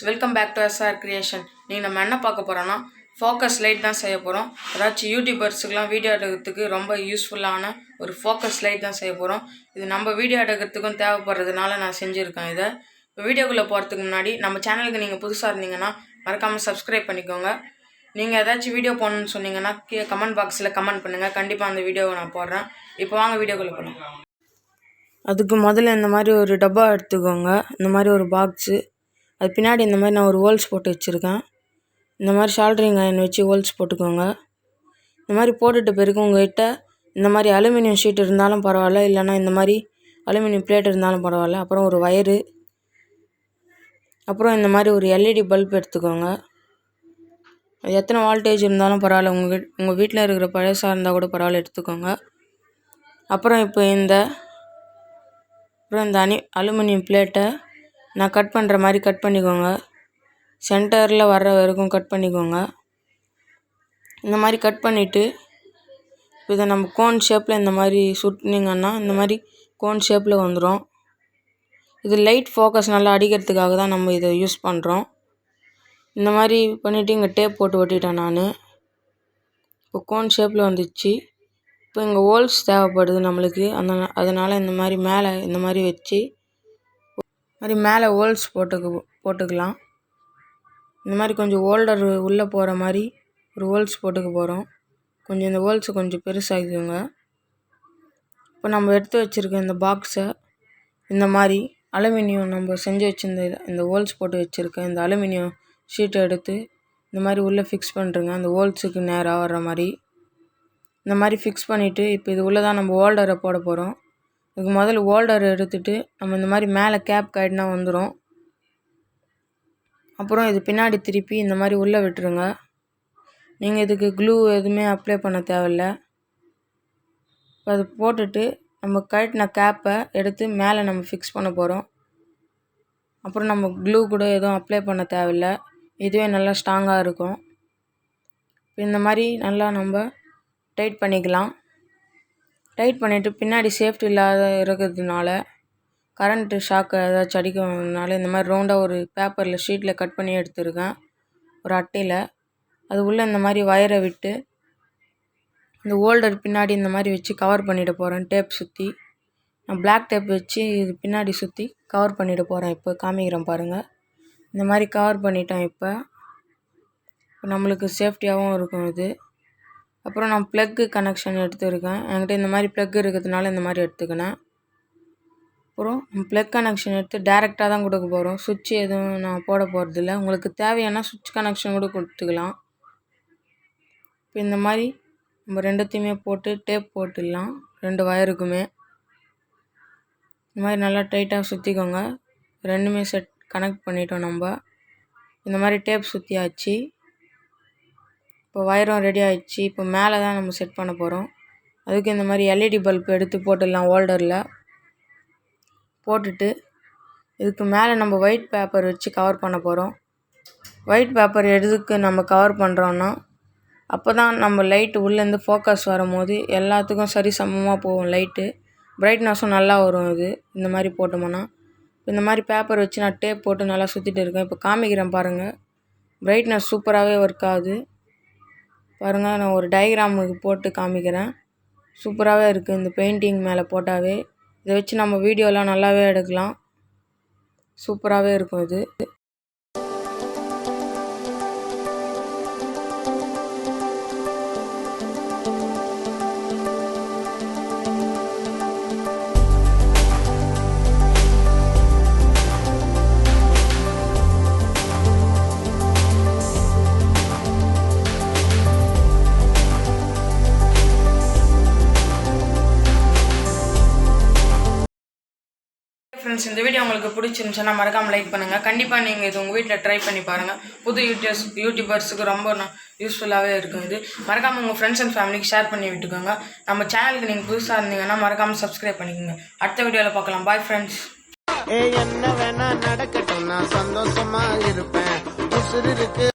Welcome back to S.R. Creation. நீங்கள் நம்ம என்ன பார்க்க போகிறோன்னா ஃபோக்கஸ் லைட் தான் செய்ய போகிறோம். அதாச்சும் யூடியூபர்ஸுக்கெலாம் வீடியோ எடுக்கிறதுக்கு ரொம்ப யூஸ்ஃபுல்லான ஒரு ஃபோக்கஸ் லைட் தான் செய்ய போகிறோம். இது நம்ம வீடியோ எடுக்கிறதுக்கும் தேவைப்படுறதுனால நான் செஞ்சுருக்கேன் இதை. இப்போ வீடியோக்குள்ளே போகிறதுக்கு முன்னாடி நம்ம சேனலுக்கு நீங்கள் புதுசாக இருந்தீங்கன்னா மறக்காமல் சப்ஸ்கிரைப் பண்ணிக்கோங்க. நீங்கள் ஏதாச்சும் வீடியோ போடணுன்னு சொன்னீங்கன்னா கமெண்ட் பாக்ஸில் கமெண்ட் பண்ணுங்கள். கண்டிப்பாக அந்த வீடியோவை நான் போடுறேன். இப்போ வாங்க வீடியோக்குள்ளே போகலாம். அதுக்கு முதல்ல இந்த மாதிரி ஒரு டப்பா எடுத்துக்கோங்க. இந்த மாதிரி ஒரு பாக்ஸு, அது பின்னாடி இந்த மாதிரி நான் ஒரு ஹோல்ஸ் போட்டு வச்சுருக்கேன். இந்த மாதிரி ஷால்ட்ரிங் அயன் வச்சு ஹோல்ஸ் போட்டுக்கோங்க. இந்த மாதிரி போட்டுட்டு பிறகு உங்கள்கிட்ட இந்த மாதிரி அலுமினியம் ஷீட் இருந்தாலும் பரவாயில்ல, இல்லைனா இந்த மாதிரி அலுமினியம் பிளேட் இருந்தாலும் பரவாயில்ல. அப்புறம் ஒரு வயரு, அப்புறம் இந்த மாதிரி ஒரு எல்இடி பல்ப் எடுத்துக்கோங்க. அது எத்தனை வால்டேஜ் இருந்தாலும் பரவாயில்ல, உங்கள் வீட்டில் இருக்கிற பழசாக இருந்தால் கூட பரவாயில்ல, எடுத்துக்கோங்க. அப்புறம் இப்போ இந்த அலுமினியம் பிளேட்டை நான் கட் பண்ணுற மாதிரி கட் பண்ணிக்கோங்க. சென்டரில் வர்ற வரைக்கும் கட் பண்ணிக்கோங்க. இந்த மாதிரி கட் பண்ணிவிட்டு இதை நம்ம கோன் ஷேப்பில் இந்த மாதிரி சுட்டினீங்கன்னா இந்த மாதிரி கோன் ஷேப்பில் வந்துடும். இது லைட் ஃபோக்கஸ் நல்லா அடிக்கிறதுக்காக தான் நம்ம இதை யூஸ் பண்ணுறோம். இந்த மாதிரி பண்ணிவிட்டு இங்கே டேப் போட்டு ஒட்டிட்டேன் நான். இப்போ கோன் ஷேப்பில் வந்துச்சு. இப்போ இங்கே ஹோல்ஸ் தேவைப்படுது நம்மளுக்கு. அதனால் இந்த மாதிரி மேலே இந்த மாதிரி வச்சு மேலே ஹோல்ஸ் போட்டுக்கலாம். இந்த மாதிரி கொஞ்சம் ஹோல்டர் உள்ளே போகிற மாதிரி ஒரு ஹோல்ஸ் போட்டுக்க போகிறோம். கொஞ்சம் இந்த ஹோல்ஸை கொஞ்சம் பெருசாகிக்கோங்க. இப்போ நம்ம எடுத்து வச்சுருக்க இந்த பாக்ஸை இந்த மாதிரி அலுமினியம் நம்ம செஞ்சு வச்சுருந்த இந்த ஹோல்ஸ் போட்டு வச்சுருக்க இந்த அலுமினியம் ஷீட்டை எடுத்து இந்த மாதிரி உள்ளே ஃபிக்ஸ் பண்ணுறங்க. அந்த ஹோல்ஸுக்கு நேராக வர்ற மாதிரி இந்த மாதிரி ஃபிக்ஸ் பண்ணிவிட்டு இப்போ இது உள்ளே தான் நம்ம ஹோல்டரை போட போகிறோம். இதுக்கு முதல்ல ஹோல்டர் எடுத்துகிட்டு நம்ம இந்த மாதிரி மேலே கேப் காய்டுனா வந்துடும். அப்புறம் இது பின்னாடி திருப்பி இந்த மாதிரி உள்ளே விட்டுருங்க. நீங்கள் இதுக்கு க்ளூ எதுவுமே அப்ளை பண்ண தேவையில்லை. இப்போ அது போட்டுட்டு நம்ம கழட்டின கேப்பை எடுத்து மேலே நம்ம ஃபிக்ஸ் பண்ண போகிறோம். அப்புறம் நம்ம க்ளூ கூட எதுவும் அப்ளை பண்ண தேவையில்லை, இதுவே நல்லா ஸ்ட்ராங்காக இருக்கும். இந்த மாதிரி நல்லா நம்ம டைட் பண்ணிக்கலாம். டைட் பண்ணிவிட்டு பின்னாடி சேஃப்டி இல்லாத இருக்கிறதுனால கரண்ட்டு ஷாக்கு ஏதாச்சும் அடிக்கிறதுனால இந்த மாதிரி ரவுண்டாக ஒரு பேப்பரில் ஷீட்டில் கட் பண்ணி எடுத்துருக்கேன், ஒரு அட்டையில். அது உள்ளே இந்த மாதிரி வயரை விட்டு இந்த ஹோல்டர் பின்னாடி இந்த மாதிரி வச்சு கவர் பண்ணிட போகிறேன். டேப் சுற்றி நான் பிளாக் டேப் வச்சு இது பின்னாடி சுற்றி கவர் பண்ணிட போகிறேன். இப்போ காமிக்கிறேன் பாருங்கள். இந்த மாதிரி கவர் பண்ணிட்டேன். இப்போ நம்மளுக்கு சேஃப்டியாகவும் இருக்கும் இது. அப்புறம் நான் ப்ளக்கு கனெக்ஷன் எடுத்துருக்கேன். என்கிட்ட இந்த மாதிரி ப்ளக் இருக்கிறதுனால இந்த மாதிரி எடுத்துக்கினேன். அப்புறம் ப்ளக் கனெக்ஷன் எடுத்து டேரெக்டாக தான் கொடுக்க போகிறோம். சுவிட்ச் எதுவும் நான் போட போகிறதில்ல. உங்களுக்கு தேவையான சுவிட்ச் கனெக்ஷன் கூட கொடுத்துக்கலாம். இப்போ இந்த மாதிரி நம்ம ரெண்டுத்தையுமே போட்டு டேப் போட்டுடலாம். ரெண்டு வயருக்குமே இந்த மாதிரி நல்லா டைட்டாக சுற்றிக்கோங்க. ரெண்டுமே செட் கனெக்ட் பண்ணிட்டோம் நம்ம. இந்த மாதிரி டேப் சுற்றியாச்சு. இப்போ வயரும் ரெடி ஆகிடுச்சு. இப்போ மேலே தான் நம்ம செட் பண்ண போகிறோம். அதுக்கு இந்த மாதிரி எல்இடி பல்ப் எடுத்து போட்டுடலாம். ஹோல்டரில் போட்டுட்டு இதுக்கு மேலே நம்ம ஒயிட் பேப்பர் வச்சு கவர் பண்ண போகிறோம். ஒயிட் பேப்பர் எதுக்கு நம்ம கவர் பண்ணுறோன்னா அப்போ தான் நம்ம லைட்டு உள்ளேருந்து ஃபோக்கஸ் வரும்போது எல்லாத்துக்கும் சரி சமமாக போகும். லைட்டு பிரைட்னஸும் நல்லா வரும். இது இந்த மாதிரி போட்டோம்னா இந்த மாதிரி பேப்பர் வச்சு நான் டேப் போட்டு நல்லா சுற்றிட்டு இருக்கேன். இப்போ காமிக்கிறேன் பாருங்கள். பிரைட்னஸ் சூப்பராகவே ஒர்க் ஆகுது பாருங்கள். நான் ஒரு டயக்ராமுக்கு போட்டு காமிக்கிறேன். சூப்பராகவே இருக்குது. இந்த பெயிண்டிங் மேலே போட்டாவே இதை வச்சு நம்ம வீடியோலாம் நல்லாவே எடுக்கலாம். சூப்பராகவே இருக்கும் இது. ஃப்ரெண்ட்ஸ், இந்த வீடியோ உங்களுக்கு பிடிச்சிருந்துச்சுன்னா மறக்காமல் லைக் பண்ணுங்கள். கண்டிப்பாக நீங்கள் இது உங்கள் வீட்டில் ட்ரை பண்ணி பாருங்கள். புது யூடியூபர்ஸுக்கு ரொம்ப யூஸ்ஃபுல்லாகவே இருக்கும் இது. மறக்காமல் உங்கள் ஃப்ரெண்ட்ஸ் அண்ட் ஃபேமிலிக்கு ஷேர் பண்ணி விட்டுக்கோங்க. நம்ம சேனலுக்கு நீங்கள் புதுசாக இருந்தீங்கன்னா மறக்காமல் சப்ஸ்கிரைப் பண்ணிக்கோங்க. அடுத்த வீடியோவில் பார்க்கலாம். Bye friends. என்ன வேணா நடக்கட்டும், நான் சந்தோஷமா இருப்பேன்.